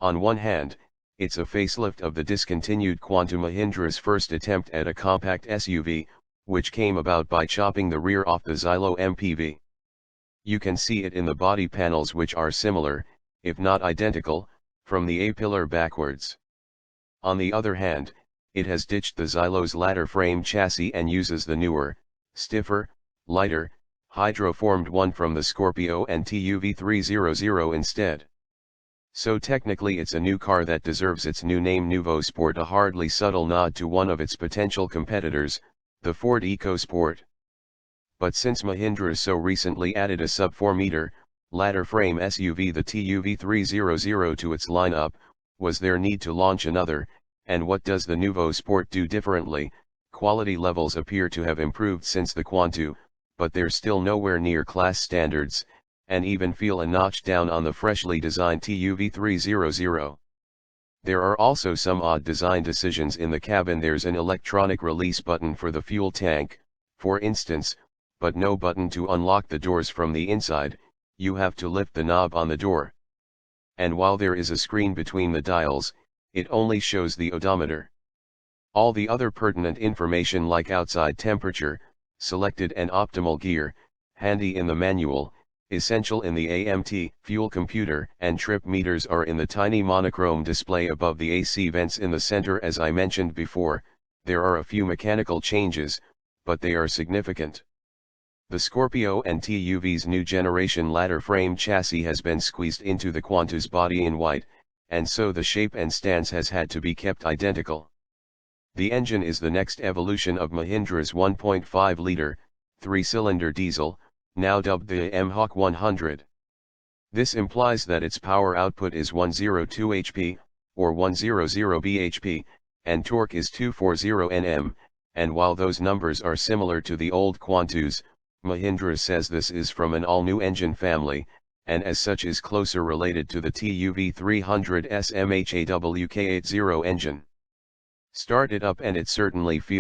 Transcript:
On one hand, it's a facelift of the discontinued Quanto. Mahindra's first attempt at a compact SUV, which came about by chopping the rear off the Xylo MPV. You can see it in the body panels, which are similar, if not identical, from the A-pillar backwards. On the other hand, it has ditched the Xylo's ladder frame chassis and uses the newer, stiffer, lighter, hydroformed one from the Scorpio and TUV300 instead. So technically it's a new car that deserves its new name NuvoSport, a hardly subtle nod to one of its potential competitors, the Ford EcoSport. But since Mahindra so recently added a sub-4-metre, ladder frame SUV, the TUV300, to its lineup, was there need to launch another? And what does the NuvoSport do differently? Quality levels appear to have improved since the Quanto, but they're still nowhere near class standards, and even feel a notch down on the freshly designed TUV300. There are also some odd design decisions in the cabin. There's an electronic release button for the fuel tank, for instance, but no button to unlock the doors from the inside. You have to lift the knob on the door. And while there is a screen between the dials, it only shows the odometer. All the other pertinent information like outside temperature, selected and optimal gear, handy in the manual, essential in the AMT, fuel computer, and trip meters are in the tiny monochrome display above the AC vents in the center. As I mentioned before, there are a few mechanical changes, but they are significant. The Scorpio and TUV's new generation ladder frame chassis has been squeezed into the Quanto's body in white, and so the shape and stance has had to be kept identical. The engine is the next evolution of Mahindra's 1.5-litre, 3-cylinder diesel, now dubbed the Mhawk 100. This implies that its power output is 102 HP, or 100 bhp, and torque is 240 Nm, and while those numbers are similar to the old Quantos, Mahindra says this is from an all-new engine family, and as such is closer related to the TUV300's MHAWK80 engine. Start it up and it certainly feels